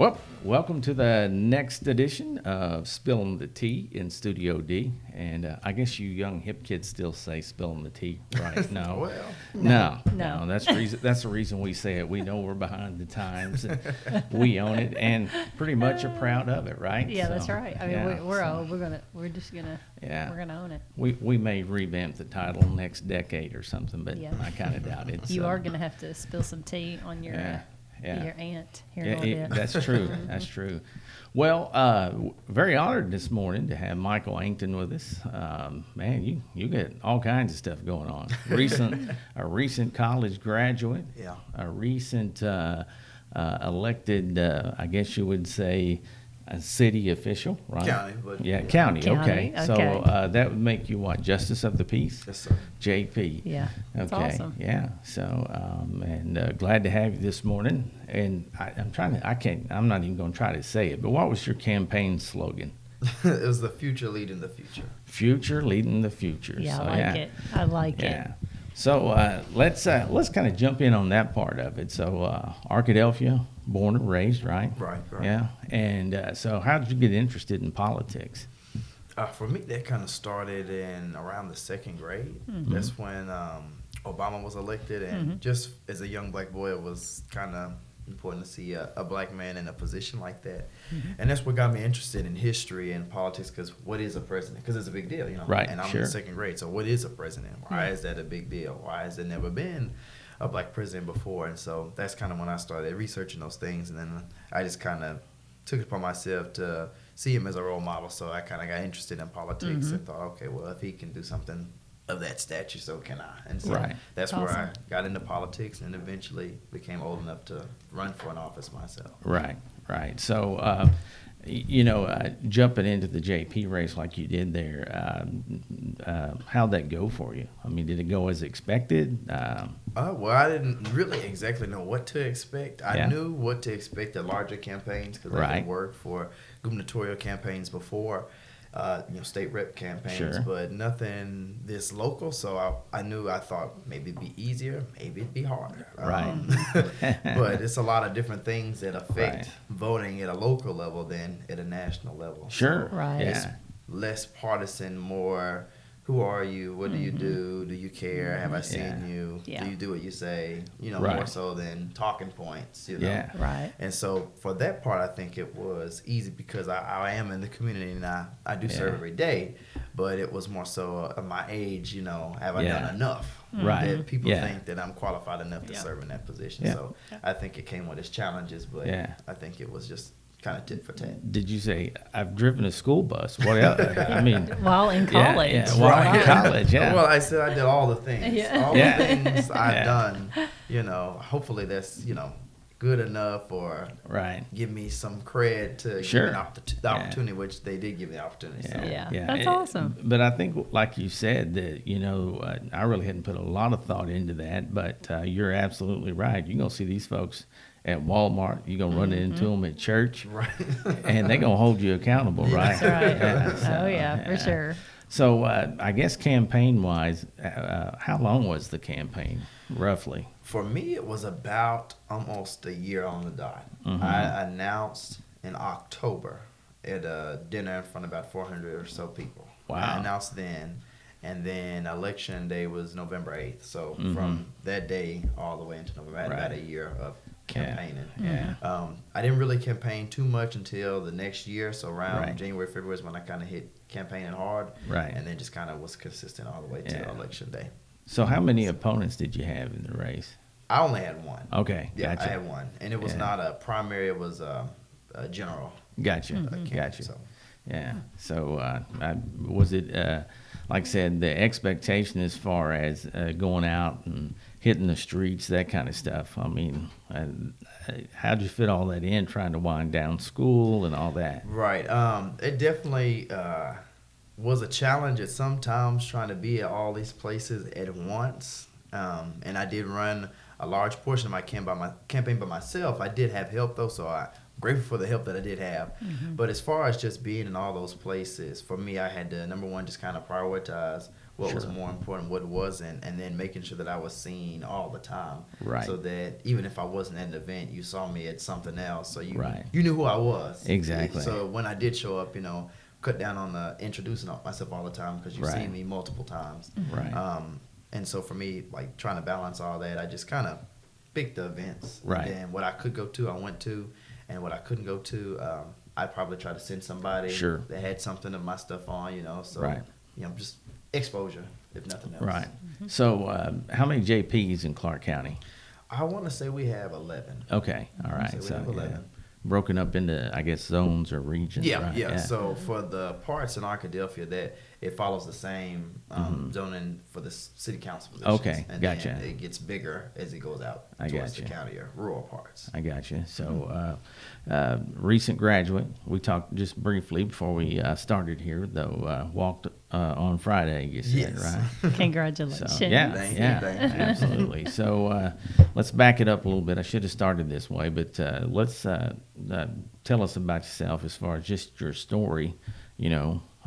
Well, welcome to the next edition of Spilling the Tea in Studio D. And I guess you young hip kids still say spilling the tea, right? No. Well, No. That's the reason we say it. We know we're behind the times. And we own it and pretty much are proud of it, right? Yeah, So, that's right. I mean, yeah, we're so, old. We're just gonna own it. We may revamp the title next decade or something, but Yeah. I kind of doubt it. You so. are gonna have to spill some tea on your your aunt here in a little bit. That's true. That's true. Well, very honored this morning to have Michael Ankton with us. Man, you get all kinds of stuff going on. A recent college graduate. Yeah. A recent elected, I guess you would say, a city official, right? County, but yeah, county. Okay. Okay. So that would make you what? Justice of the Peace. Yes, sir. JP. Yeah, that's Okay. awesome. Yeah. So, and glad to have you this morning. And I'm not even going to try to say it, but what was your campaign slogan? It was the future leading the future. Future leading the future. Yeah, So, I like it. I like it. Yeah. So let's kind of jump in on that part of it. So Arkadelphia, born and raised, right? Right. Yeah. And so how did you get interested in politics? For me, that kind of started in around the second grade. Mm-hmm. That's when Obama was elected, and just as a young black boy, it was kind of important to see a black man in a position like that. And that's what got me interested in history and politics, because what is a president? Because it's a big deal, you know. Right, and I'm sure. in second grade, so what is a president? Why is that a big deal? Why has there never been a black president before? And so that's kind of when I started researching those things, and then I just kind of took it upon myself to see him as a role model. So I kind of got interested in politics and thought, okay, well, if he can do something of that stature, so can I. And so Right. that's Awesome. where I got into politics and eventually became old enough to run for an office myself. Right. So, jumping into the JP race like you did there, how'd that go for you? I mean, did it go as expected? Well, I didn't really exactly know what to expect. I Yeah. knew what to expect at larger campaigns because I Right. had worked for gubernatorial campaigns before, state rep campaigns, Sure. but nothing this local. So I thought maybe it'd be easier, maybe it'd be harder. Right. But it's a lot of different things that affect Right. voting at a local level than at a national level. Sure. So Right. it's Yeah. less partisan, more who are you? What do you do? Do you care? Have I seen Yeah. you? Yeah. Do you do what you say? Right. More so than talking points, Yeah. Right. And so for that part, I think it was easy because I am in the community and I do serve Yeah. every day, but it was more so of my age, have I Yeah. done enough? Right. That people Yeah. think that I'm qualified enough to Yeah. serve in that position. Yeah. So I think it came with its challenges, but Yeah. I think it was just kind of tit for tat. Did you say I've driven a school bus? What else? I mean, While in college. Yeah, while in college. Yeah. Well, I said I did all the things. Yeah. All Yeah. the things I've Yeah. done, hopefully that's, good enough or Right. give me some cred to Sure. give the opportunity, which they did give me the opportunity. So. Yeah. That's awesome. But I think, like you said, that I really hadn't put a lot of thought into that. But you're absolutely right. You're gonna see these folks at Walmart. You're gonna run into them at church, Right. and they're gonna hold you accountable, right? That's right. Yeah, so, Oh yeah, for sure. So I guess campaign-wise, how long was the campaign, roughly? For me, it was about almost a year on the dot. Mhm. I announced in October at a dinner in front of about 400 or so people. Wow. I announced then, and then election day was November 8th. So Mhm. from that day all the way into November, I had about Right. a year of campaigning. Yeah. I didn't really campaign too much until the next year. So around Right. January, February is when I kind of hit campaigning hard. Right. And then just kind of was consistent all the way to Yeah. election day. So how many opponents did you have in the race? I only had one. Okay, Yeah, gotcha. I had one. And it was Yeah. not a primary, it was a general. Gotcha. candidate, Gotcha. So. Yeah. So was it, like I said, the expectation as far as going out and hitting the streets, that kind of stuff? I mean, how'd you fit all that in, trying to wind down school and all that? Right. It definitely was a challenge at some times trying to be at all these places at once. And I did run a large portion of my campaign by myself. I did have help though, so I grateful for the help that I did have. Mm-hmm. But as far as just being in all those places, for me, I had to, number one, just kind of prioritize what was more important, what wasn't, and then making sure that I was seen all the time. Right. So that even if I wasn't at an event, you saw me at something else. So you Right. you knew who I was. Exactly. So when I did show up, cut down on the introducing myself all the time because you've seen me multiple times. Right. And so for me, like trying to balance all that, I just kind of picked the events. Right. And then what I could go to, I went to. And what I couldn't go to, I'd probably try to send somebody that had something of my stuff on, So, just exposure, if nothing else. Right. So how many JPs in Clark County? I want to say we have 11. Okay. All right. So we have 11. Broken up into, I guess, zones or regions. Yeah, right? yeah. So for the parts in Arkadelphia, that it follows the same zoning for the city council positions. Okay, and gotcha. Then it gets bigger as it goes out I towards gotcha. the county or rural parts. I got you. So, recent graduate. We talked just briefly before we started here, though. Walked on Friday. You said, right? Congratulations. So, yeah, Thank you. absolutely. So, let's back it up a little bit. I should have started this way, but let's tell us about yourself as far as just your story.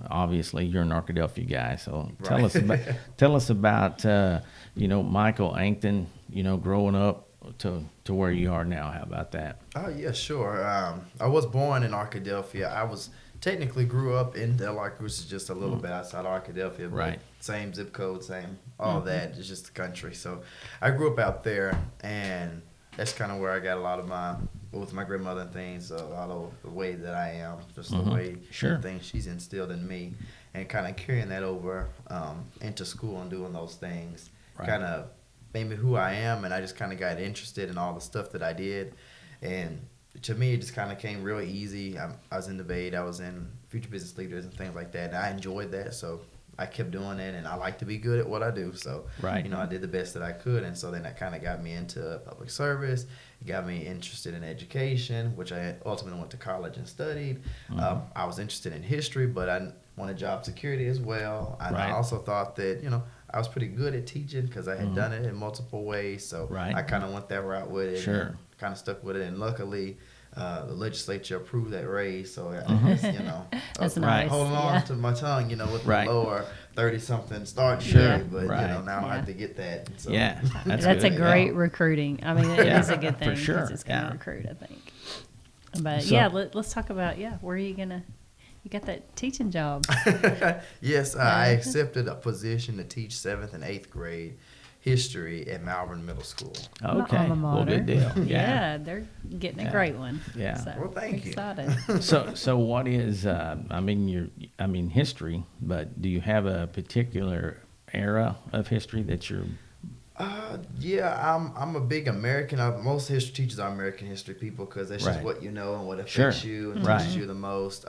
Obviously you're an Arkadelphia guy, so tell us about Michael Ankton, growing up to where you are now. How about that? Oh yeah, sure. I was born in Arkadelphia. I was technically grew up in Del Arc, which is just a little bit outside Arkadelphia, but right. Same zip code, same all that. It's just the country. So I grew up out there, and that's kind of where I got a lot of with my grandmother and things, a lot of the way that I am, just the way things she's instilled in me, and kind of carrying that over into school and doing those things kind of made me who I am, and I just kind of got interested in all the stuff that I did, and to me it just kind of came real easy. I was in debate, I was in Future Business Leaders and things like that, and I enjoyed that, so I kept doing it, and I like to be good at what I do. So, I did the best that I could, and so then that kind of got me into public service. It got me interested in education, which I ultimately went to college and studied. I was interested in history, but I wanted job security as well. And I also thought that, I was pretty good at teaching because I had done it in multiple ways. So I kind of went that route with it and kind of stuck with it. And luckily, the legislature approved that raise, so I guess, I was nice. holding on to my tongue, with the lower 30-something start but now I have to get that. So. Yeah, that's a great recruiting. I mean, it is a good thing for sure. because it's going to recruit, I think. But let's talk about where are you gonna? You got that teaching job. Yes, I accepted a position to teach 7th and 8th grade history at Malvern Middle School. Okay, well, good deal. Yeah, they're getting a great one. Yeah. So well, thank you. Excited. So what is? History. But do you have a particular era of history that you're? I'm a big American. Most history teachers are American history people because that's just what you know and what affects you and touches you the most.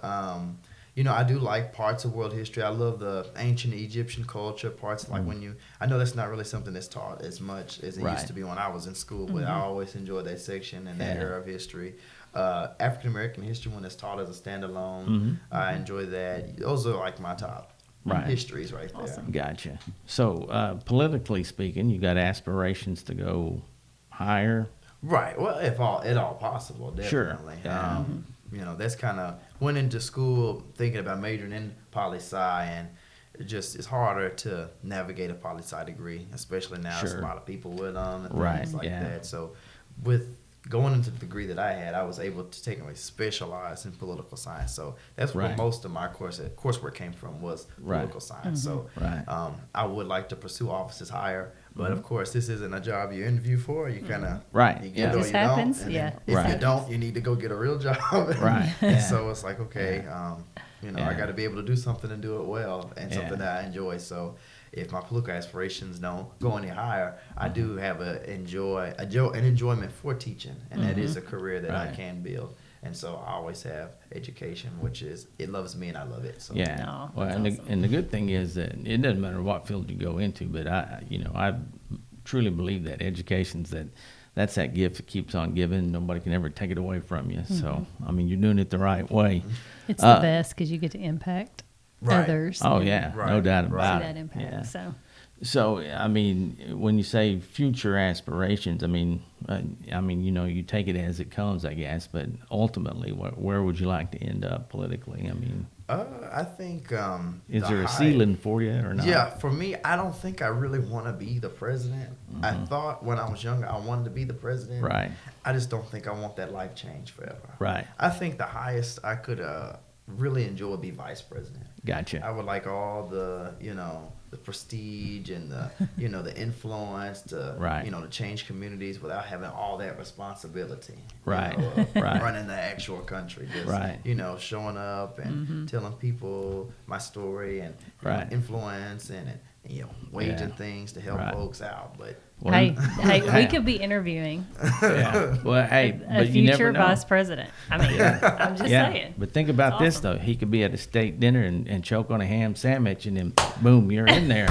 I do like parts of world history. I love the ancient Egyptian culture, parts like I know that's not really something that's taught as much as it used to be when I was in school, but I always enjoyed that section and that era of history. African American history, when it's taught as a standalone, I enjoy that. Those are like my top histories right there. Gotcha. So politically speaking, you got aspirations to go higher? Right. Well, if at all possible, definitely. Sure. Yeah. That's kind of went into school thinking about majoring in poli-sci, and it's harder to navigate a poli-sci degree, especially now. There's a lot of people with them and things like that. So with going into the degree that I had, I was able to technically specialize in political science. So that's where most of my coursework came from, was political science. So I would like to pursue offices higher. But of course, this isn't a job you interview for. You kind of you get it or you happens. don't. And if you don't, you need to go get a real job. So it's like, okay, I got to be able to do something and do it well, and something that I enjoy. So if my political aspirations don't go any higher, I do have an enjoyment for teaching, and that is a career that I can build. And so I always have education, which is, it loves me and I love it. So. Yeah. Well, and the good thing is that it doesn't matter what field you go into, but I truly believe that education's that's that gift that keeps on giving. Nobody can ever take it away from you. So, you're doing it the right way. It's the best because you get to impact others. Oh, yeah. No doubt about it. See that impact. So, I mean, when you say future aspirations, you take it as it comes, I guess. But ultimately, where would you like to end up politically? I mean, I think is there a ceiling for you or not? Yeah, for me, I don't think I really want to be the president. I thought when I was younger I wanted to be the president. Right. I just don't think I want that life change forever. Right. I think the highest I could really enjoy would be vice president. Gotcha. I would like all the the prestige and the the influence to Right. to change communities without having all that responsibility. Right. Of Right. running the actual country. Just, Right. showing up and telling people my story and Right. influencing and waging Yeah. things to help Right. folks out. But Hey, we could be interviewing Yeah. Well, hey, a but you never future know. vice president. I mean, I'm just saying. But think about It's this awesome. though. He could be at a steak dinner and choke on a ham sandwich, and then boom, you're in there.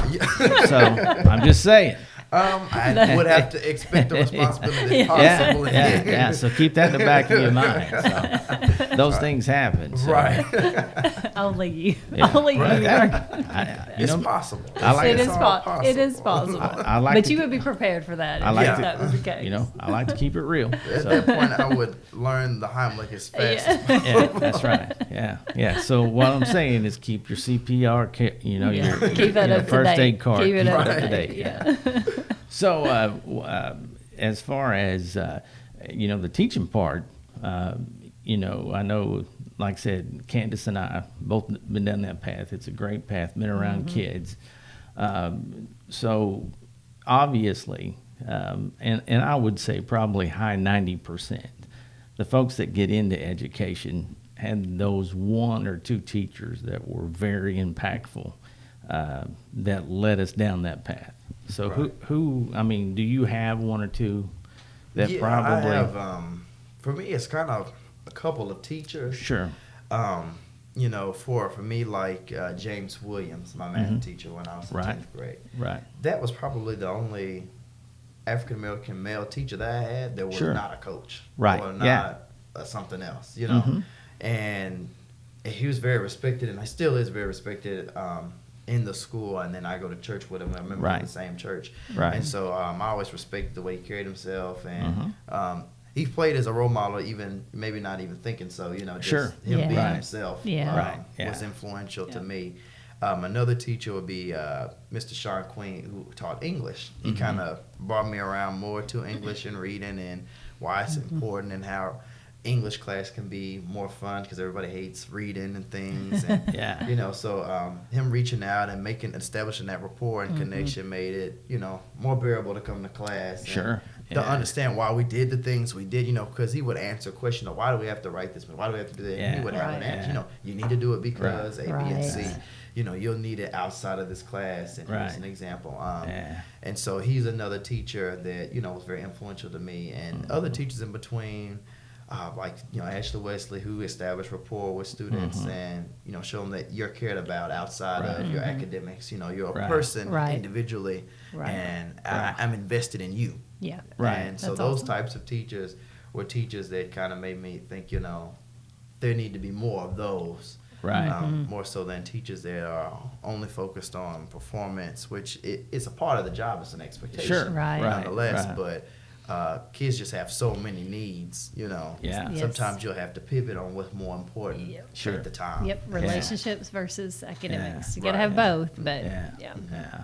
So I'm just saying. I would have to expect the responsibility Yeah. possible. Yeah. So keep that in the back of your mind. So those things happen. So. Right. Only you. Yeah. Only Right. you. It's possible. I like It it. is possible. It is possible. I like but to- you would be prepared for that I if like to- that was the case. I like to keep it real. At So. that point, I would learn the Heimlich as fast as possible. Yeah, that's right. Yeah. So what I'm saying is keep your CPR, your Keep that up to first date. aid card. Keep it up to date. Yeah. So as far as the teaching part, I know, like I said, Candace and I both been down that path. It's a great path. Been around kids. So obviously, and I would say probably high 90%, the folks that get into education had those one or two teachers that were very impactful that led us down that path. So Right. who do you have one or two that probably? I have, for me, it's kind of a couple of teachers. Sure. For me, like James Williams, my math teacher when I was in Right. 10th grade. Right. That was probably the only African American male teacher that I had that was Sure. not a coach. Right, Or not yeah. Something else, Mhm. And he was very respected, and he still is very respected in the school. And then I go to church with him. I remember Right. in the same church. Right. And so I always respected the way he carried himself. And he played as a role model, even maybe not even thinking so, just Sure. him Yeah. being Right. himself Yeah. Right. Yeah. was influential to Yeah. me. Another teacher would be Mr. Sean Queen, who taught English. He kind of brought me around more to English and reading and why it's important and how English class can be more fun because everybody hates reading and things. And, Yeah. so him reaching out and establishing that rapport and connection made it, more bearable to come to class. And Sure. to Yeah. understand why we did the things we did, because he would answer a question of why do we have to write this, why do we have to do that? Yeah. And he would have an Right. answer, you need to do it because A, B, and C. Right. You'll need it outside of this class. And here's Right. an example. Yeah. And so he's another teacher that, was very influential to me. And other teachers in between, like, Ashley Wesley, who established rapport with students and, show them that you're cared about outside of your academics. You're a Right. person Right. individually, Right. and I'm invested in you. Yeah. Right. And so That's those awesome. types of teachers were teachers that kind of made me think, there need to be more of those. Right. More so than teachers that are only focused on performance, which it's a part of the job. It's an expectation, Sure. Right. nonetheless. Right. But kids just have so many needs, Yeah. Yes. Sometimes you'll have to pivot on what's more important Yep. Sure. at the time. Yep. Relationships versus academics. Yeah. You got to have Right. both, but Yeah. yeah. Yeah.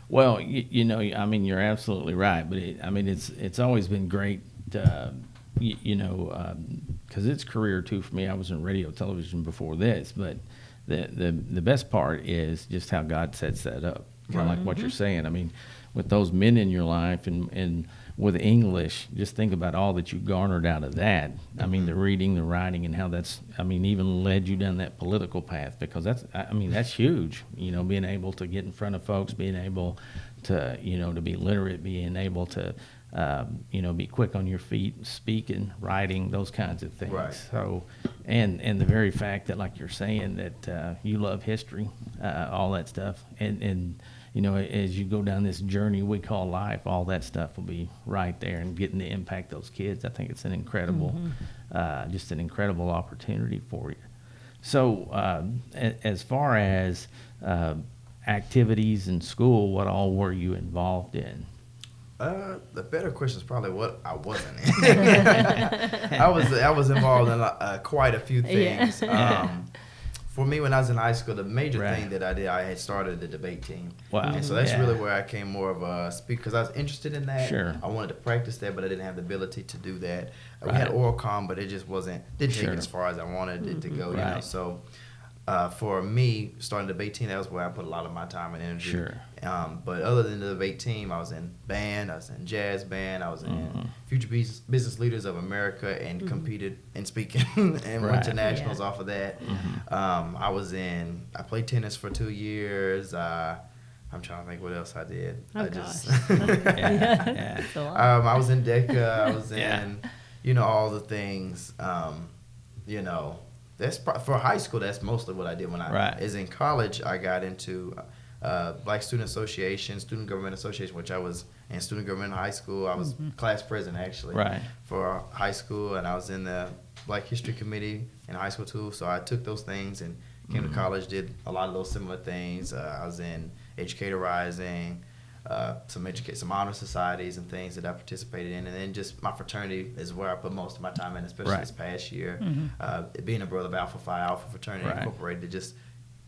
Well, you're absolutely right, but it's always been great, because it's career too for me. I was in radio, television before this, but the best part is just how God sets that up. Kind of like what you're saying. I mean, with those men in your life and with English, just think about all that you garnered out of that. I mean, the reading, the writing, and how that's, even led you down that political path, because that's huge, being able to get in front of folks, being able to, to be literate, being able to, be quick on your feet, speaking, writing, those kinds of things. Right. So, and the very fact that, like you're saying, that you love history, all that stuff, and as you go down this journey we call life, all that stuff will be right there and getting to impact those kids. I think it's an incredible, just an incredible opportunity for you. So, as far as activities in school, what all were you involved in? The better question is probably what I wasn't in. I was involved in quite a few things. For me, when I was in high school, the major thing that I did, I had started the debate team. Wow. And so that's really where I came more of a speaker, because I was interested in that. Sure. I wanted to practice that, but I didn't have the ability to do that. We had oral comm, but it just didn't take it as far as I wanted it to go. You know, so for me, starting the debate team, that was where I put a lot of my time and energy. Sure. But other than the debate team, I was in band, I was in jazz band, I was in Future Business Leaders of America, and competed in speaking and went to nationals off of that. I played tennis for 2 years. I'm trying to think what else I did. Oh, gosh. I was in DECA. I was in, all the things. That's for high school. That's mostly what I did when I is in college. I got into Black Student Association, Student Government Association, which I was in student government in high school. I was class president actually for high school, and I was in the Black History Committee in high school too. So I took those things and came to college, did a lot of those similar things. I was in Educator Rising, some honor societies and things that I participated in, and then just my fraternity is where I put most of my time in, especially this past year. Being a brother of Alpha Phi Alpha Fraternity Incorporated, just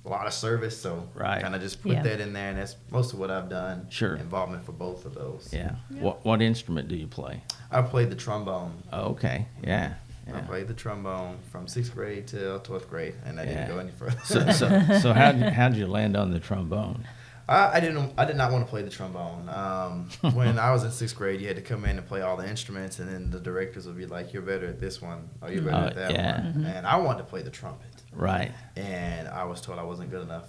a lot of service, so kind of just put that in there, and that's most of what I've done. Involvement for both of those. What instrument do you play? I played the trombone. Oh, okay. I played the trombone from 6th grade till 12th grade, and I didn't go any further. So how'd you land on the trombone? I did not want to play the trombone. When I was in 6th grade, you had to come in and play all the instruments, and then the directors would be like, "You're better at this one, or you're better at that one." And I wanted to play the trumpet. Right. And I was told I wasn't good enough,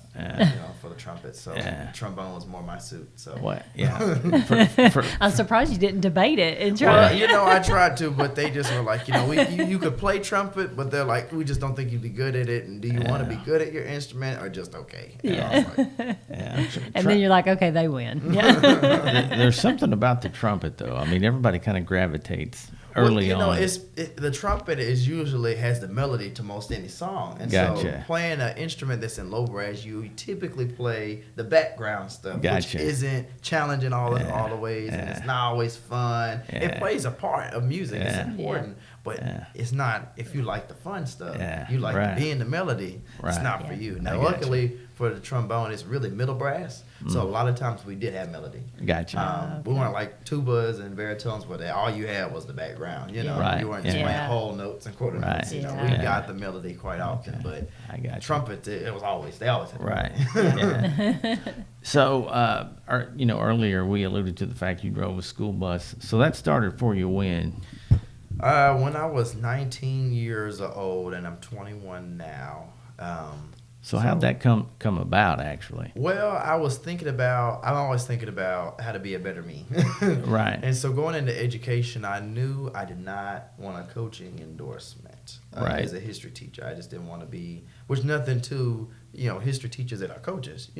for the trumpet. So trombone was more my suit. So what? I'm surprised you didn't debate it and try. Well, I tried to, but they just were like, you could play trumpet, but they're like, we just don't think you'd be good at it. And do you want to be good at your instrument or just okay? And I was like, and then you're like, okay, they win. There's something about the trumpet, though. I mean, everybody kind of gravitates early on. The trumpet usually has the melody to most any song, and so playing an instrument that's in low brass, you typically play the background stuff, which isn't challenging all the ways, and it's not always fun. It plays a part of music; it's important, but it's not. If you like the fun stuff, you like being the melody. It's not for you. Now, luckily for the trombone, it's really middle brass. So a lot of times we did have melody. We weren't like tubas and baritones where all you had was the background. You weren't just playing whole notes and quarter notes. We got the melody quite often, but trumpet, they always had melody. So, earlier we alluded to the fact you drove a school bus. So that started for you when? When I was 19 years old, and I'm 21 now. So how'd that come about, actually? Well, I'm always thinking about how to be a better me. And so going into education, I knew I did not want a coaching endorsement as a history teacher. I just didn't want to be, which nothing to, history teachers that are coaches,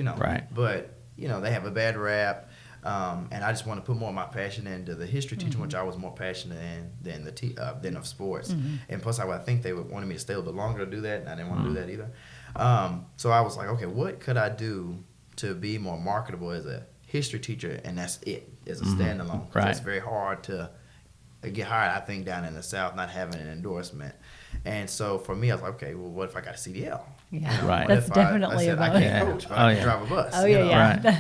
But, they have a bad rap. And I just want to put more of my passion into the history teaching, which I was more passionate in than of sports. And plus, I think they wanted me to stay a little bit longer to do that, and I didn't want to do that either. So I was like, okay, what could I do to be more marketable as a history teacher? And that's it, as a standalone. It's very hard to get hired, I think, down in the South, not having an endorsement. And so for me, I was like, okay, well, what if I got a CDL? That's definitely I can't coach, but I can drive a bus.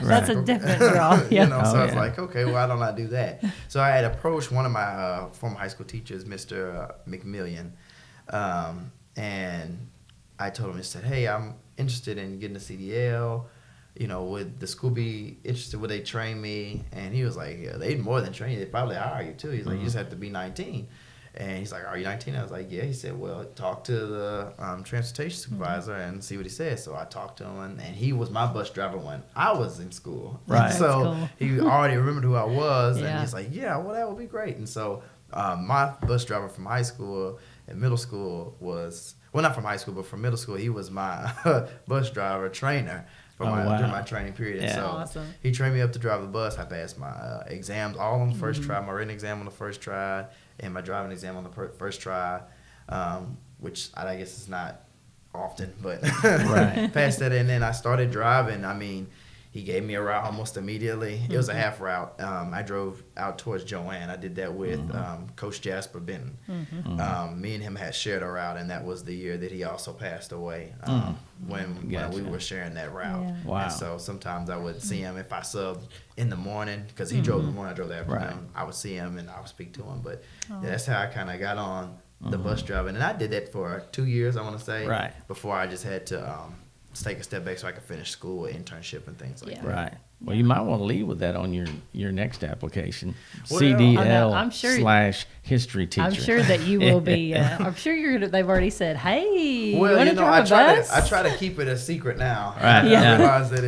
That's a different draw. So I was like, okay, why don't I do that? So I had approached one of my former high school teachers, Mr. McMillian, and I told him, I said, hey, I'm interested in getting a CDL. Would the school be interested? Would they train me? And he was like, yeah, they'd more than train you. They'd probably hire you, too. He's like, you just have to be 19. And he's like, are you 19? I was like, yeah. He said, well, talk to the transportation supervisor and see what he says. So I talked to him, and he was my bus driver when I was in school. So he already remembered who I was, and he's like, yeah, well, that would be great. And so my bus driver from high school and middle school was, well, not from high school, but from middle school, he was my bus driver trainer during my training period. And so he trained me up to drive the bus. I passed my exams all on the first try, my written exam on the first try, and my driving exam on the first try, which I guess is not often, but passed that. And then I started driving. I mean, he gave me a route almost immediately. It was a half route. I drove out towards Joanne. I did that with Coach Jasper Benton. Me and him had shared a route, and that was the year that he also passed away when we were sharing that route. Yeah. Wow. And so sometimes I would see him if I subbed in the morning, because he drove in the morning, I drove the afternoon. Right. I would see him and I would speak to him. But yeah, that's how I kind of got on the bus driving. And I did that for 2 years, I want to say, Right. before I just had to take a step back so I could finish school, internship, and things like Yeah. that. Right. Well, you might want to lead with that on your next application. Well, CDL I'm sure- / history teacher. I'm sure that you will be. I'm sure they've already said, "Hey, Well, you want to drive a bus?" I try to keep it a secret now. Right. Yeah. I realize that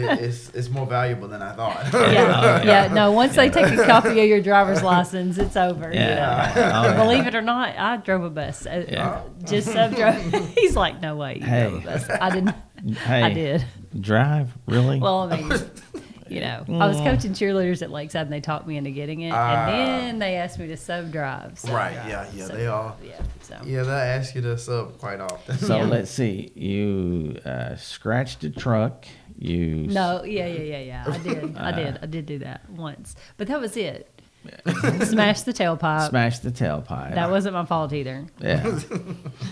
it's more valuable than I thought. Yeah. No, once they take a copy of your driver's license, it's over. Yeah. Yeah. Oh, yeah. Believe it or not, I drove a bus. Yeah. Just sub drove. He's like, "No way, you Hey. drove a bus." I didn't. Hey, I did. Drive? Really? Well, I mean, I was coaching cheerleaders at Lakeside, and they talked me into getting it, and then they asked me to sub drive. So, Right, yeah, so, they all. Yeah. So. Yeah, they'll ask you to sub quite often. So Yeah. let's see. You scratched a truck. You No, yeah. I did do that once, but that was it. Smashed the tailpipe. smashed the tailpipe. That wasn't my fault either. Yeah.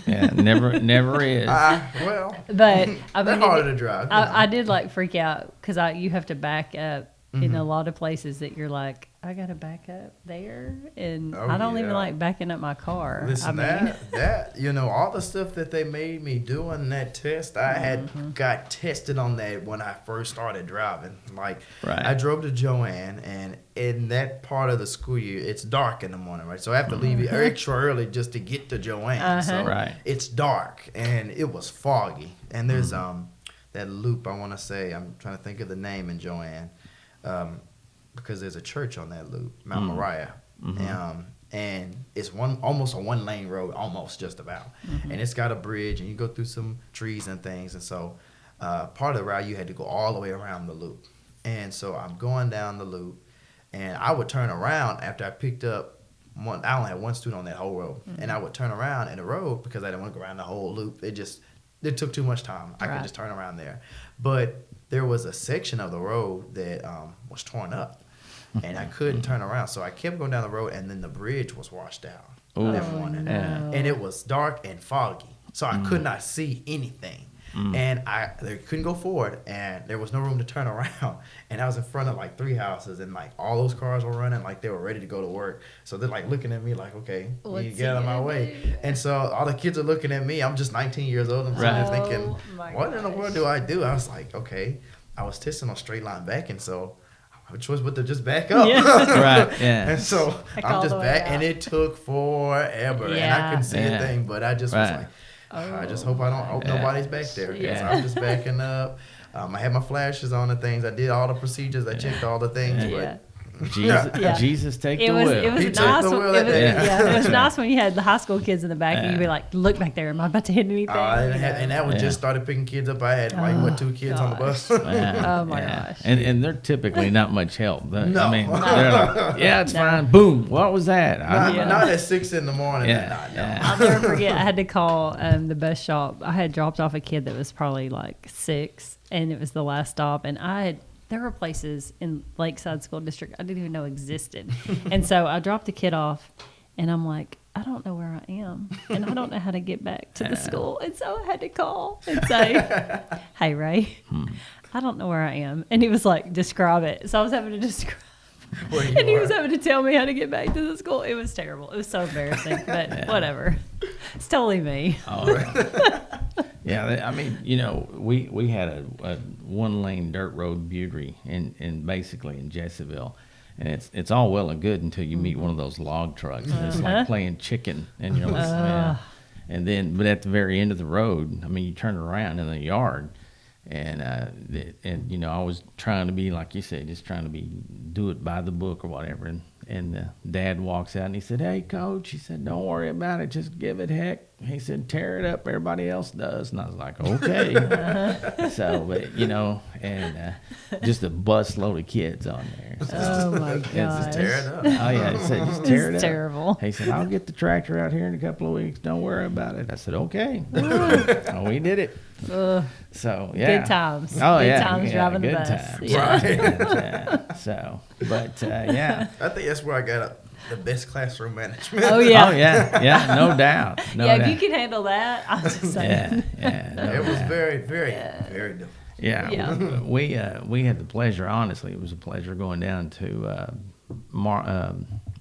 Yeah. Never is. Well, But I they're mean, harder to drive. I did like freak out because you have to back up in a lot of places that you're like, I got to back up there, and Oh, I don't even yeah. like backing up my car. Listen, I mean, that all the stuff that they made me do in that test, I had got tested on that when I first started driving. Like, Right. I drove to Joanne, and in that part of the school year, it's dark in the morning, right? So I have to leave extra early just to get to Joanne. So Right. it's dark, and it was foggy. And there's that loop, I want to say, I'm trying to think of the name in Joanne. Because there's a church on that loop, Mount Moriah, and it's almost a 1-lane road, almost just about, and it's got a bridge, and you go through some trees and things, and so part of the route you had to go all the way around the loop, and so I'm going down the loop, and I would turn around after I picked up one. I only had one student on that whole road, and I would turn around in the road because I didn't want to go around the whole loop. It took too much time. I could just turn around there, but there was a section of the road that was torn up, and I couldn't turn around. So I kept going down the road, and then the bridge was washed out that morning. no. And it was dark and foggy. So I could not see anything. And they couldn't go forward, and there was no room to turn around. And I was in front of like 3 houses, and like all those cars were running like they were ready to go to work. So they're like looking at me like, okay, you need to get out of my way. And so all the kids are looking at me. I'm just 19 years old. I'm sitting there thinking, what in the world do I do? I was like, okay. I was testing on straight line backing, so I have a choice but to just back up. Yeah. Right. Yeah. And so Back all I'm just the way back, out. and it took forever, and I Yeah. couldn't see a thing, but I just was Right. like, I just hope nobody's back there. Yeah. So I'm just backing up. I had my flashes on and things. I did all the procedures. I checked all the things, Yeah. Jesus, Jesus, take It the was wheel. nice. He took the wheel that day. It was nice when you had the high school kids in the back, and you'd be like, "Look back there, am I about to hit anything?" and that was Yeah. just started picking kids up. I had like 2 kids on the bus. Yeah, Oh, my yeah. gosh. And they're typically not much help. I No. mean, they're like, yeah, it's fine. Boom. What was that? I don't know. Not at 6 in the morning. Yeah, No. yeah. I'll never forget. I had to call the bus shop. I had dropped off a kid that was probably like 6, and it was the last stop. And there were places in Lakeside School District I didn't even know existed. And so I dropped the kid off, and I'm like, I don't know where I am, and I don't know how to get back to the school. And so I had to call and say, "Hey, Ray, I don't know where I am." And he was like, "Describe it." So I was having to describe. Where you And he are. was having to tell me how to get back to the school. It was terrible. It was so embarrassing, but whatever. It's totally me. Yeah, I mean, we had a 1-lane dirt road Butry in basically in Jesseville, and it's all well and good until you meet one of those log trucks, and it's like playing chicken, and you're like, yeah. And then, but at the very end of the road, I mean, you turn around in the yard, and I was trying to be like you said, just trying to do it by the book or whatever, and the dad walks out and he said, "Hey, coach," he said, "don't worry about it. Just give it heck." He said, "Tear it up. Everybody else does." And I was like, "Okay." So, but and just a bus load of kids on there. So, Oh my Just gosh. tear it up. oh yeah, he said, "Just tear it It's up." terrible. He said, "I'll get the tractor out here in a couple of weeks. Don't worry about it." I said, "Okay." Oh, we did it. Ugh. So yeah, Good times. Oh Good yeah, times yeah, driving the good bus. times. Yeah. Right. Yeah. So, but yeah. I think that's where I got the best classroom management. Oh yeah. Oh yeah, no doubt. No yeah, doubt. if you can handle that, I'm just saying. Yeah, no It was doubt. very, very, very difficult. Yeah, Yeah. we had the pleasure. Honestly, it was a pleasure going down to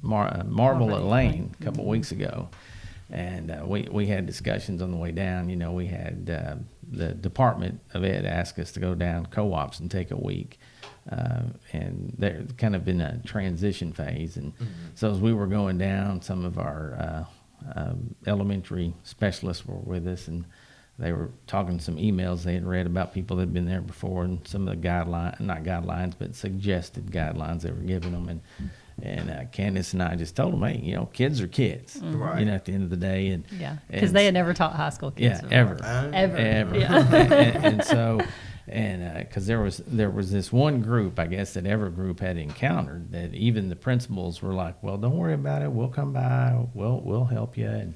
Marble Lane a couple weeks ago, and we had discussions on the way down. You know, we had the Department of Ed ask us to go down co-ops and take a week. And they're kind of in a transition phase, and so as we were going down, some of our elementary specialists were with us, and they were talking some emails they had read about people that had been there before, and some of the not guidelines, but suggested guidelines they were giving them, and Candace and I just told them, hey, kids are kids, Right. at the end of the day, and Yeah, because they had never taught high school kids. yeah, before. ever. Ever. Yeah. and so, because there was this one group, I guess, that every group had encountered, that even the principals were like, "Well, don't worry about it. We'll come by. We'll help you."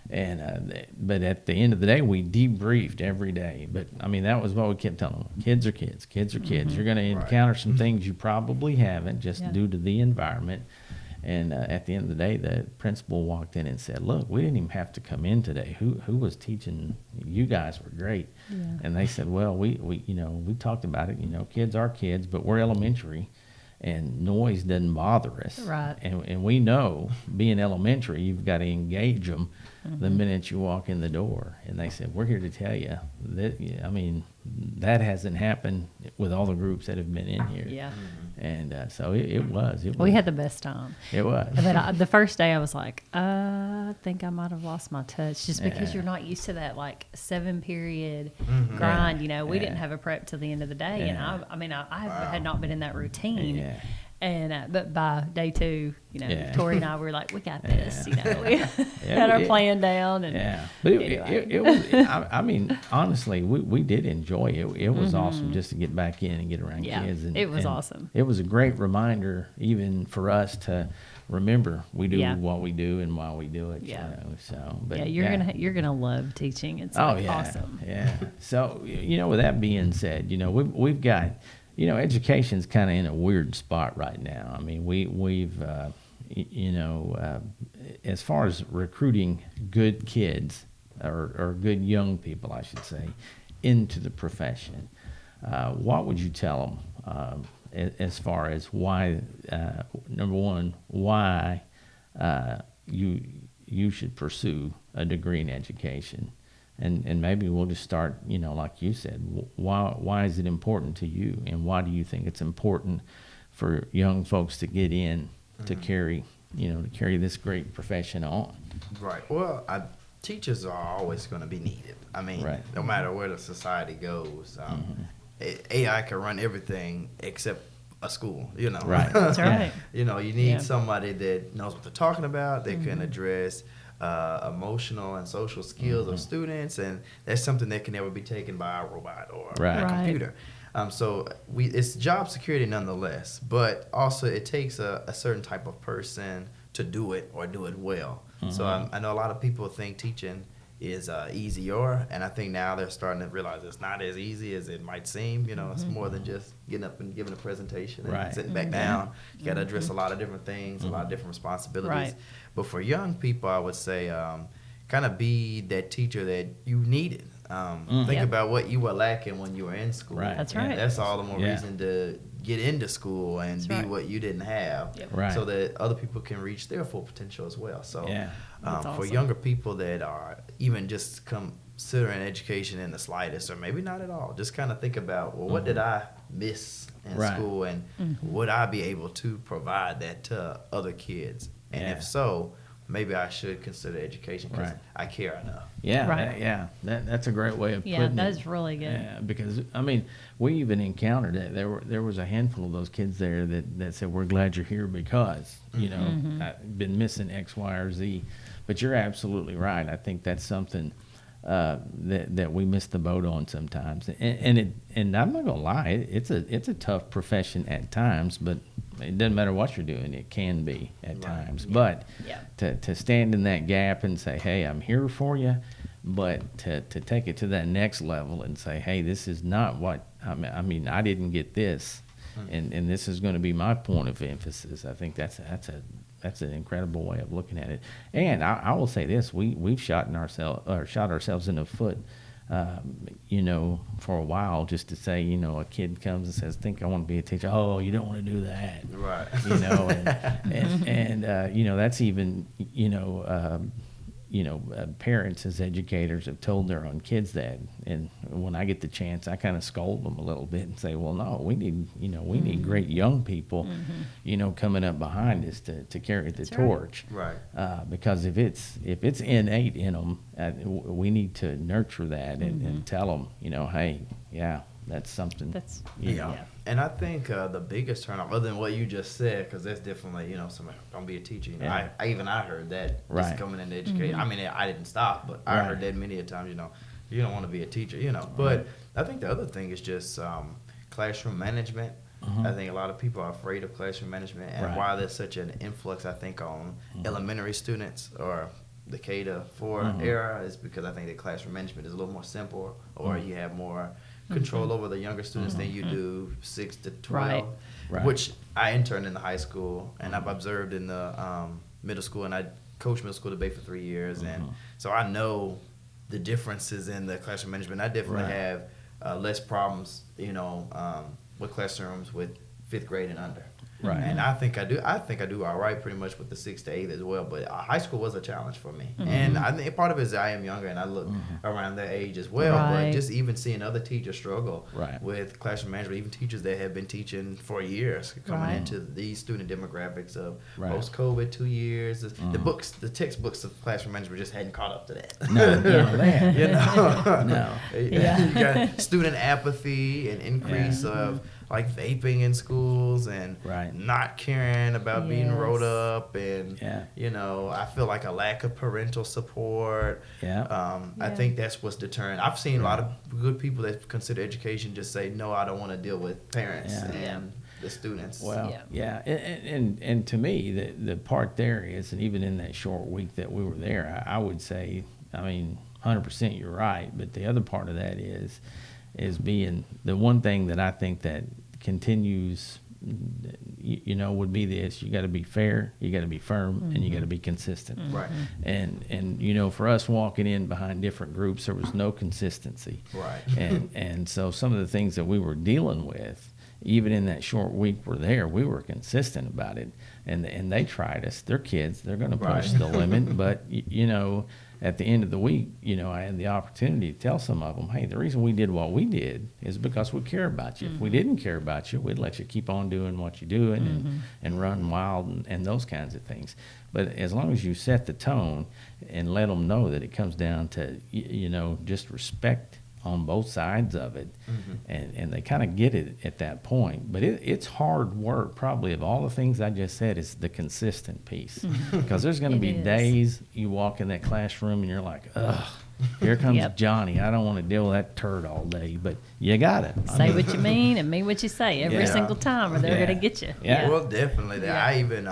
But at the end of the day, we debriefed every day. But I mean, that was what we kept telling them: kids are kids. Kids are kids. You're going to encounter some things you probably haven't, just due to the environment. And at the end of the day, the principal walked in and said, "Look, we didn't even have to come in today. Who was teaching? You guys were great." Yeah. And they said, "Well, we talked about it. Kids are kids, but we're elementary, and noise doesn't bother us. Right. And we know, being elementary, you've got to engage them the minute you walk in the door." And they said, "We're here to tell you that, that hasn't happened with all the groups that have been in here." Yeah. And so it was. We had the best time. It was. But the first day I was like, I think I might have lost my touch just because Yeah. you're not used to that 7-period grind. We didn't have a prep till the end of the day, and Yeah. I had not been in that routine. Yeah. And but by day 2, Yeah. Tori and I were like, we got this. Yeah. We had our plan down, and Yeah, but anyway. it was. Honestly, we did enjoy it. It was awesome just to get back in and get around Yeah, kids. And it was and awesome. It was a great reminder, even for us, to remember we do Yeah. what we do and why we do it. Yeah. So, but yeah, you're gonna love teaching. It's Oh yeah, awesome. yeah. So with that being said, we've got, education's kind of in a weird spot right now. I mean, we've as far as recruiting good kids or good young people, I should say, into the profession, what would you tell them as far as why? Number one, why you should pursue a degree in education. And maybe we'll just start, like you said, why is it important to you, and why do you think it's important for young folks to get in to carry this great profession on? Right. Well, teachers are always going to be needed. I mean, Right. no matter where the society goes, AI can run everything except a school. Right. That's right. You need Yeah. somebody that knows what they're talking about. They can address emotional and social skills of students, and that's something that can never be taken by a robot or Right. a Right. computer. So it's job security nonetheless, but also it takes a certain type of person to do it or do it well. So I know a lot of people think teaching is easier, and I think now they're starting to realize it's not as easy as it might seem. It's more than just getting up and giving a presentation and Right. sitting back down. You got to address a lot of different things, a lot of different responsibilities. Right. But for young people, I would say kind of be that teacher that you needed. Think Yep. about what you were lacking when you were in school. Right. That's And right. that's all the more Yeah. reason to get into school and That's be right. what you didn't have, Yep. Right. so that other people can reach their full potential as well. So Yeah. That's for awesome. younger people that are even just considering education in the slightest, or maybe not at all, just kind of think about, well, what did I miss in Right. school, and would I be able to provide that to other kids? And Yeah. if so, maybe I should consider education because Right. I care enough. Yeah, Right. that's a great way of Yeah, putting it. that's really good. Yeah, because I mean, we even encountered it. There was a handful of those kids there that said, "We're glad you're here because I've been missing X, Y, or Z." But you're absolutely right. I think that's something that we miss the boat on sometimes. And I'm not gonna lie, it's a tough profession at times, but it doesn't matter what you're doing. It can be at times. But to stand in that gap and say, "Hey, I'm here for you," but to take it to that next level and say, "Hey, this is not what I mean. I didn't get this, and this is going to be my point of emphasis." I think that's an incredible way of looking at it. And I will say this: we've shot ourselves in the foot, for a while, just to say, a kid comes and says, "Think I want to be a teacher." "Oh, you don't want to do that," Right. and that's even parents as educators have told their own kids that. And when I get the chance, I kind of scold them a little bit and say, "Well, no, we need great young people, coming up behind us to carry the torch." Right. Because if it's innate in them, we need to nurture that and tell them, "Hey, yeah, that's something." That's And I think the biggest turnoff, other than what you just said, because that's definitely, somebody don't be a teacher. I heard that Right. just coming into education. I mean, I didn't stop, but I Right. heard that many a times. You don't want to be a teacher. But I think the other thing is just classroom management. I think a lot of people are afraid of classroom management, and Right. why there's such an influx, I think, on elementary students or the K to 4 era is because I think that classroom management is a little more simple, or you have more control over the younger students than you do 6 to 12, Right. which I interned in the high school, and I've observed in the middle school, and I coached middle school debate for 3 years, and so I know the differences in the classroom management. I definitely Right. have less problems, with classrooms with 5th grade and under. Right. And I think I do all right pretty much with the 6 to 8 as well. But high school was a challenge for me. And I think part of it is I am younger and I look around that age as well. Right. But just even seeing other teachers struggle Right. with classroom management, even teachers that have been teaching for years, coming Right. into these student demographics of Right. post-COVID 2 years. The textbooks of classroom management just hadn't caught up to that. No, man. No. You got student apathy and increase of like vaping in schools and Right. not caring about being Yes. rolled up, and Yeah. I feel like a lack of parental support. Yeah. I think that's what's deterring. I've seen a lot of good people that consider education just say, "No, I don't want to deal with parents Yeah. and the students." Well, and to me, the part there is, and even in that short week that we were there, I would say, 100% you're right. But the other part of that is being the one thing that I think that continues, would be this: you got to be fair, you got to be firm, and you got to be consistent. Right. And for us walking in behind different groups, there was no consistency. Right. And so some of the things that we were dealing with, even in that short week we're there, we were consistent about it. And they tried us. They're kids. They're going to push Right. the limit. But, at the end of the week, I had the opportunity to tell some of them, "Hey, the reason we did what we did is because we care about you. If we didn't care about you, we'd let you keep on doing what you're doing and run wild and those kinds of things." But as long as you set the tone and let them know that it comes down to, just respect on both sides of it, and they kind of get it at that point. But it's hard work. Probably of all the things I just said, is the consistent piece, because there's going to be is. days you walk in that classroom and you're like, "Ugh, here comes Johnny. I don't want to deal with that turd all day." But you got it. Say what you mean and mean what you say every single time, or they're Yeah. going to get you. Yeah. Well, definitely. Yeah. I even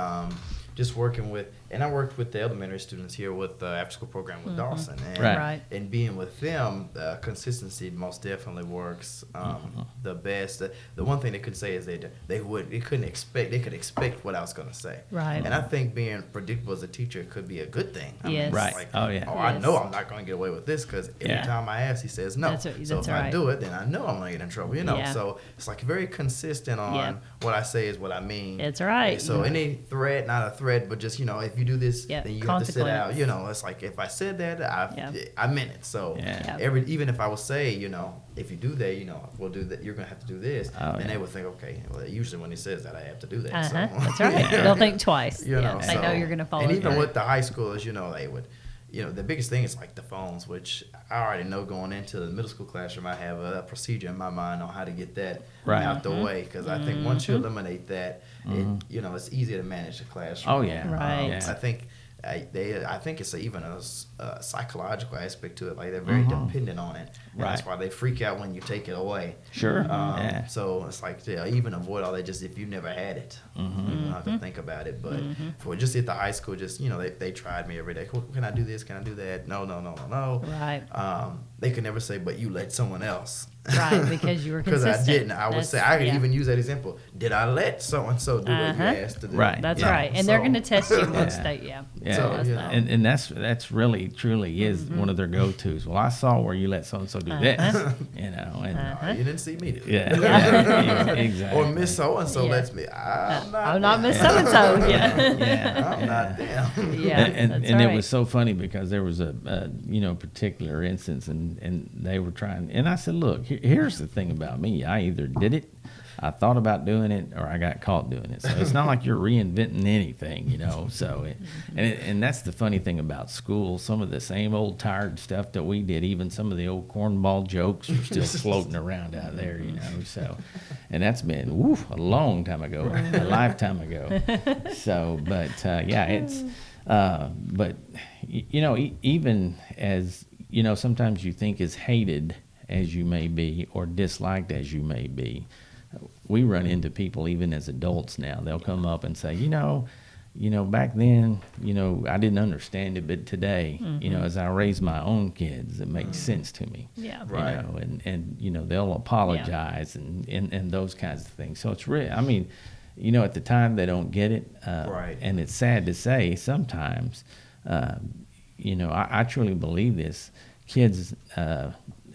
just working with, and I worked with the elementary students here with the after-school program with Dawson, and Right. and being with them, consistency most definitely works the best. The one thing they could say is they could expect what I was going to say, Right. And I think being predictable as a teacher could be a good thing. I mean, Yes. it's Right. like, Oh, yeah. I Yes. know I'm not going to get away with this because every Yeah. time I ask, he says no. That's So if I right. do it, then I know I'm going to get in trouble. Yeah. So it's like very consistent on what I say is what I mean. That's right. So any threat, not a threat, but just, if you you do this, Yeah, then you have to sit out. consequence. You know, it's like if I said that, I meant it. So Yeah. even if I would say, you know, if you do that, you know, we'll do that. You're gonna have to do this, and they would think, okay, well, usually when he says that, I have to do that. So. That's right. They'll think twice. You know, They know you're going to follow And even through. with the high schoolers, you know, they would, you know, the biggest thing is like the phones, which I already know going into the middle school classroom, I have a procedure in my mind on how to get that out the way. Because I think once you eliminate that, it, you know, it's easier to manage the classroom. Oh, yeah. Right. Yeah. I think I think it's even a psychological aspect to it. Like they're very dependent on it. And Right. That's why they freak out when you take it away. Sure. Yeah. So it's like even avoid all that. Just if you never had it, you don't have to think about it. But for just at the high school, just you know, they tried me every day. Can I do this? Can I do that? No. Right. They could never say, but you let someone else. Right, because you were Because consistent. I didn't. I would say I could even use that example. Did I let so and so do what you asked to do? Right. That's Yeah. right. And they're going to test you once they, Yeah, So, you know. and that's really truly is one of their go-tos. Well, I saw where you let so and so do this, you know, and No, you didn't see me do it. yeah, exactly. Or Miss so and so Yeah. lets me. I'm not Miss So and So. Yeah. I'm not them. Yeah. and that's and right. it was so funny because there was a you know particular instance and they were trying and I said, look, here's the thing about me. I either did it, I thought about doing it, or I got caught doing it. So it's not like you're reinventing anything, you know. So and that's the funny thing about school. Some of the same old tired stuff that we did, even some of the old cornball jokes are still floating around out there, you know. So, and that's been a long time ago, a lifetime ago. So, but yeah, it's but you know, even as you know, sometimes you think as hated as you may be or disliked as you may be, we run into people even as adults now. They'll come up and say, you know, back then, you know, I didn't understand it, but today, you know, as I raise my own kids, it makes sense to me. Yeah. Right. You know, and you know, they'll apologize and those kinds of things. So it's really, I mean, you know, at the time they don't get it. Right. And it's sad to say sometimes, you know, I truly believe this. Kids,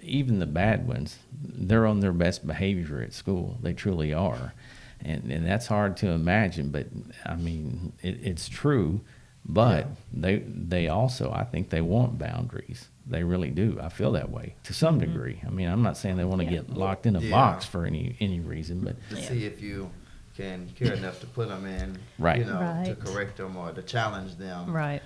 even the bad ones, they're on their best behavior at school. They truly are. And that's hard to imagine, but I mean, it's true. But they also, I think they want boundaries. They really do. I feel that way to some degree. I mean, I'm not saying they want to get locked in a box for any reason, but To see if you can care enough to put them in, Right. you know, to Right. correct them or to challenge them. Right.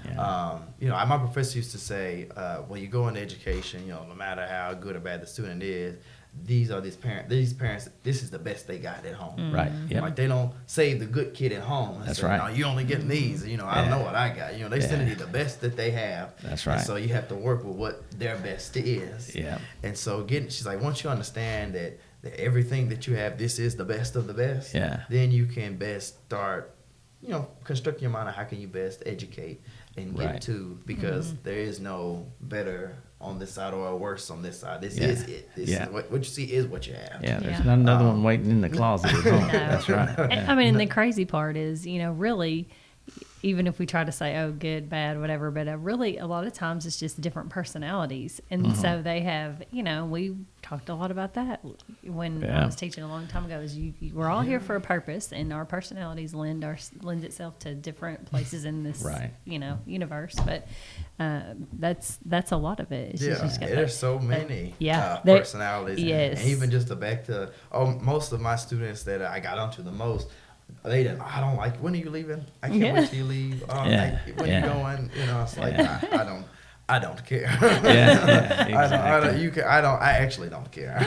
You know, my professor used to say, when you go into education, you know, no matter how good or bad the student is, these parents, this is the best they got at home. right. Yeah. Like they don't save the good kid at home. And That's say, right. No, you only get these. You know, I know what I got. You know, they sending you the best that they have. That's And right. so you have to work with what their best is. Yeah. And so she's like, once you understand that everything that you have, this is the best of the best. Yeah. Then you can best start, you know, constructing your mind on how can you best educate and get Right. to, because there is no better on this side or worse on this side. This Yeah. is it. This Yeah. is what you see is what you have. Yeah, there's Yeah. not another one waiting in the closet at home. No. That's right. And, Yeah. I mean, and the crazy part is, you know, really, even if we try to say, oh, good, bad, whatever, but really a lot of times it's just different personalities. And so they have, you know, we talked a lot about that when I Yeah. was teaching a long time ago, is we're all here for a purpose, and our personalities lend itself to different places in this, Right. you know, universe. But that's a lot of it. It's Yeah, just got there's that- so many there- personalities. yes. And even just back to most of my students that I got onto the most, I don't like, when are you leaving? I can't wait till you leave. Yeah. When Yeah. you going? You know, it's like, Yeah. I don't care. Exactly. I actually don't care.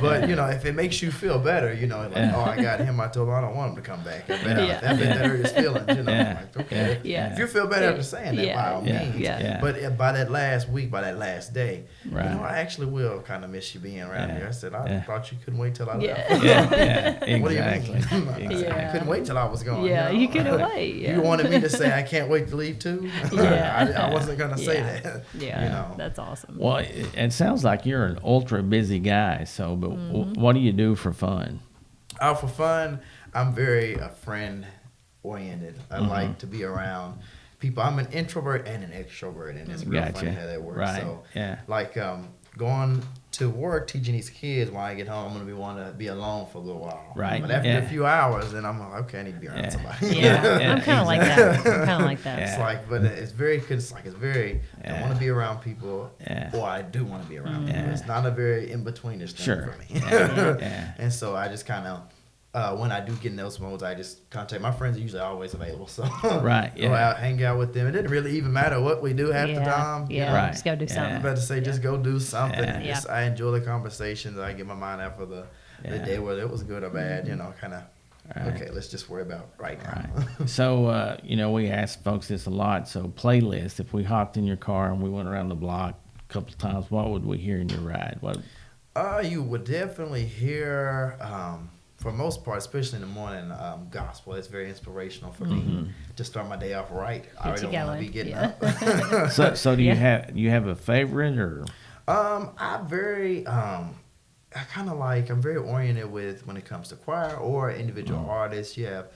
But, you know, if it makes you feel better, you know, like, oh, I got him, I told him I don't want him to come back. I bet that hurt his feelings, you know. Yeah. Like, okay. Yeah. If you feel better after saying that, by all Yeah. means. Yeah. But by that last week, by that last day, Right. you know, I actually will kind of miss you being around here. I said, I thought you couldn't wait till I left. Yeah, What do you exactly. mean? Exactly. I couldn't wait till I was gone. Yeah, you you know? couldn't wait. Yeah. You wanted me to say I can't wait to leave too? Yeah. I wasn't going to say Yeah. that. Yeah, You know. that's awesome. Well, it sounds like you're an ultra busy guy. So, but what do you do for fun? For fun, I'm very friend oriented. I like to be around people. I'm an introvert and an extrovert, and it's real Gotcha. funny how that works. Right. So, Yeah. like going to work teaching these kids. When I get home, I'm going to want to be alone for a little while. Right. But after Yeah. a few hours, then I'm like, okay, I need to be around somebody. Yeah, I'm kind of like that. I'm kind of like that. It's like, but it's very, cause it's very, I Yeah. want to be around people, Yeah. or I do want to be around people. Yeah. It's not a very in-betweenish thing Sure. for me. Yeah. And so I just kind of, when I do get in those modes, I just contact my friends. Are usually always available, so Right, go out, hang out with them. It didn't really even matter what we do half the time. Yeah, Right. just go do Yeah. something. But to say just go do something. Yeah. And just, I enjoy the conversations. I get my mind out for the day, whether it was good or bad. You know, kind of. Right. Okay, let's just worry about right now. Right. So, we ask folks this a lot. So, playlist, if we hopped in your car and we went around the block a couple of times, what would we hear in your ride? What? You would definitely hear, for the most part, especially in the morning, gospel. It's very inspirational for me to start my day off right. I already don't want to be getting up. So do you have a favorite or? I'm very oriented with when it comes to choir or individual artists. You have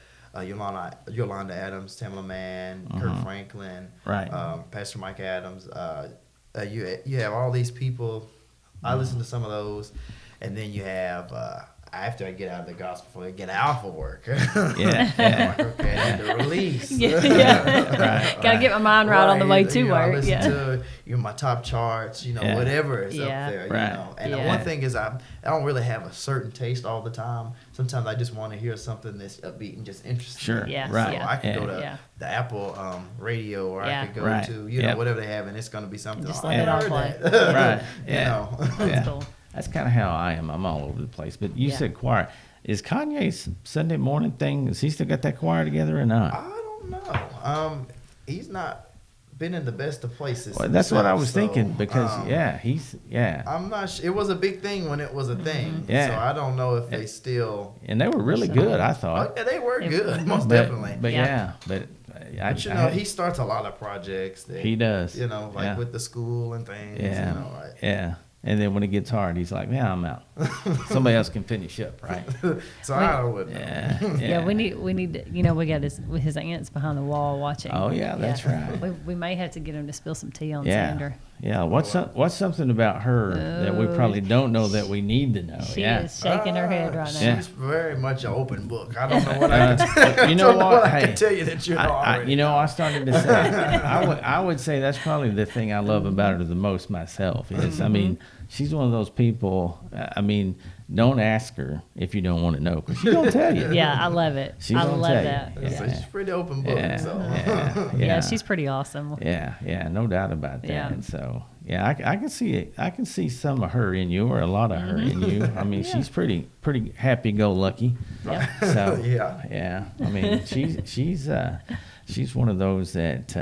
Yolanda Adams, Tamala Mann, Kirk Franklin, Right. Pastor Mike Adams. You have all these people. I listen to some of those, and then you have after I get out of the gospel, before I get out for work. Yeah. I'm like, okay, I need to release. Right. Gotta get my mind right on the way to I work. listen to my top charts, Yeah. whatever is Yeah. up there, Right. And the Yeah. one thing is I don't really have a certain taste all the time. Sometimes I just want to hear something that's upbeat and just interesting. Sure. Yeah. Right. So I could go to Yeah. the Apple radio, or Yeah. I could go Right. to Yep. whatever they have, and it's going to be something. Just I let it all heard play. that. Right. You Yeah. know. That's cool. That's kind of how I am. I'm all over the place. But you Yeah. said choir. Is Kanye's Sunday morning thing, has he still got that choir together or not? I don't know. He's not been in the best of places. Well, that's what I himself, was so, thinking because, yeah. I'm not sure. It was a big thing when it was a thing. Yeah. So I don't know if they still. And they were really good, I thought. Oh, yeah, they were good, most But- definitely. But Yeah. but But you know, he starts a lot of projects. That, He does. You know, like Yeah. with the school and things. Yeah. You know, like, Yeah. And then when it gets hard, he's like, "Yeah, I'm out. Somebody else can finish up, right?" so I wouldn't know. Yeah. Yeah, we need we got his aunts behind the wall watching. Oh, yeah, that's right. We may have to get him to spill some tea on Yeah. Sander. Yeah. What's something about her that we probably don't know that we need to know? She yeah. is shaking her head right now. Yeah. She's very much an open book. I don't know what I can You know don't what? I Hey, can tell you that you know already. I started to say, I would say that's probably the thing I love about her the most myself. Is I mean, she's one of those people. I mean, don't ask her if you don't want to know, because she don't tell you. Yeah, I love it. She I gonna love tell you. that. Yeah. So she's pretty open book. Yeah, So. Yeah, she's pretty awesome. Yeah, no doubt about that. Yeah. And so, yeah, I can see it. I can see some of her in you, or a lot of her in you. I mean, she's pretty happy-go-lucky. Yep. So Yeah. I mean, she's one of those that,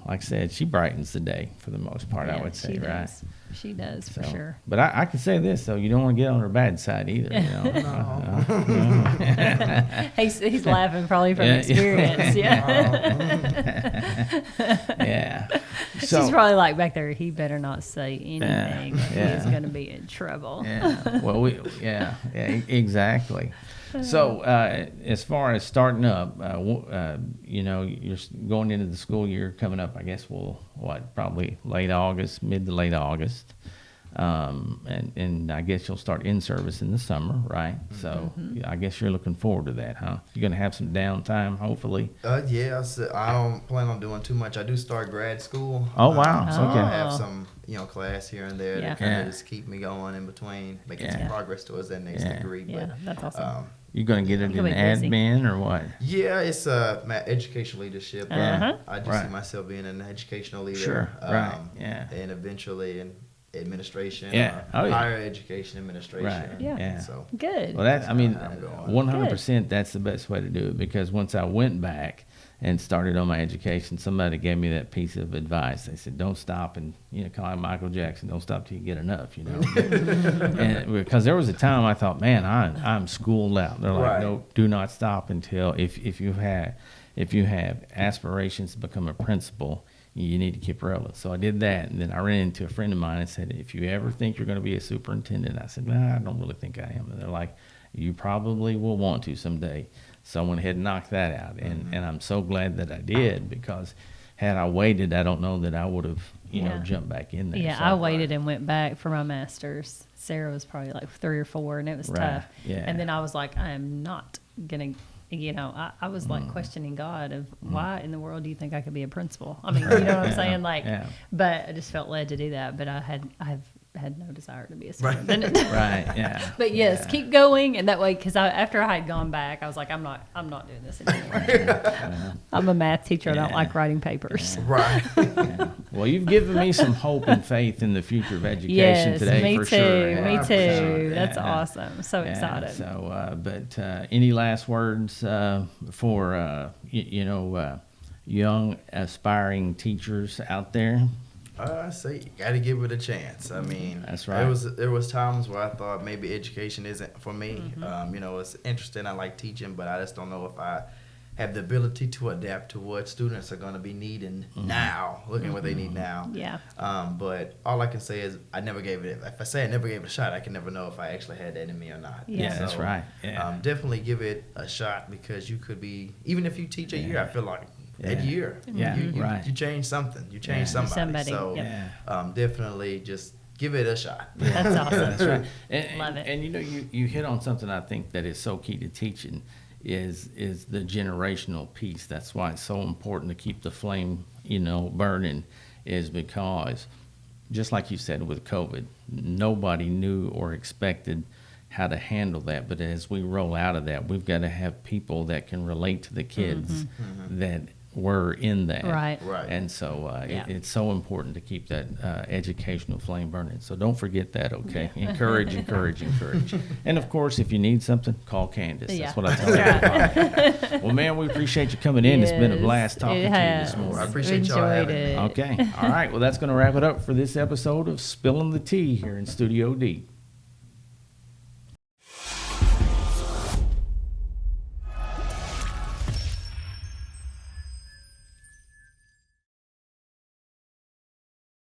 like I said, she brightens the day for the most part. I Yeah, would say, she right? does. She does for So, sure. But I can say this though, you don't want to get on her bad side either. You know? He's laughing probably from Yeah. experience. Yeah. Yeah. She's So, probably like back there, he better not say anything. Yeah. He's going to be in trouble. yeah. Well, exactly. So, as far as starting up, you're going into the school year coming up. I guess probably mid to late August, and I guess you'll start in service in the summer, right? So, I guess you're looking forward to that, huh? You're gonna have some downtime, hopefully. Yeah. I don't plan on doing too much. I do start grad school. Oh, wow. So Okay. I have some, class here and there Yeah. to kind Yeah. of just keep me going in between, making Yeah. some progress towards that next Yeah. degree. Yeah, But that's awesome. You're gonna get it You'll in be busy. admin or what? yeah, it's educational leadership. Yeah. I just Right. see myself being an educational leader. Sure. Right. Yeah. And eventually in administration. Yeah. Oh, yeah. Higher education administration. Right. Yeah. Yeah. So Good. Well, I'm going. 100%. That's the best way to do it, because once I went back and started on my education, somebody gave me that piece of advice. They said, "Don't stop," and kind of like Michael Jackson, "Don't stop till you get enough." And because there was a time I thought, man, I'm schooled out. They're like, Right. "No, do not stop until if you have aspirations to become a principal, you need to keep rolling." So I did that, and then I ran into a friend of mine and said, "If you ever think you're going to be a superintendent," I said, "Nah, I don't really think I am." And they're like, "You probably will want to someday." So I went ahead and knocked that out, and I'm so glad that I did, because had I waited, I don't know that I would have, you know, Yeah. jumped back in there. Yeah, So- I waited and went back for my master's. Sarah was probably like 3 or 4, and it was Right, tough. yeah. And then I was like, I am not gonna, you know, I was like questioning God of why in the world do you think I could be a principal? I mean, you know what I'm Yeah, saying? Like, yeah. but I just felt led to do that. But I've had no desire to be a superintendent. Right, yeah. But yes, Yeah. keep going, and that way, because after I had gone back, I was like, I'm not doing this anymore. I'm a math teacher. I don't Yeah. like writing papers. Right. Yeah. Well, you've given me some hope and faith in the future of education Yes, today, me for too. sure. Me Yeah, too. for sure. That's Yeah. awesome. So Yeah, excited. So, but any last words for young aspiring teachers out there? I say you got to give it a chance. I mean, That's right. There was times where I thought maybe education isn't for me. You know, it's interesting. I like teaching, but I just don't know if I have the ability to adapt to what students are going to be needing now, looking what they need now. Yeah. But all I can say is I never gave it. If I say I never gave it a shot, I can never know if I actually had that in me or not. Yeah. That's right. Yeah. Definitely give it a shot, because you could be, even if you teach a year, I feel like that year, Yeah, you right. you change something. You change Yeah. somebody. Somebody, So yep. Definitely just give it a shot. That's awesome. That's right. And, Love it. And you know, you hit on something I think that is so key to teaching is the generational piece. That's why it's so important to keep the flame, you know, burning, is because just like you said with COVID, nobody knew or expected how to handle that. But as we roll out of that, we've got to have people that can relate to the kids that were in that. Right. Right. And so Yeah. it's so important to keep that educational flame burning. So don't forget that, okay? Encourage, encourage, encourage. And of course, if you need something, call Candace. Yeah. That's what I tell That's everybody. Well, man, we appreciate you coming in. It's been a Yes, blast talking it to you has. this morning. I appreciate y'all having me. Enjoyed it. Okay. All right. Well, that's going to wrap it up for this episode of Spilling the Tea here in Studio D.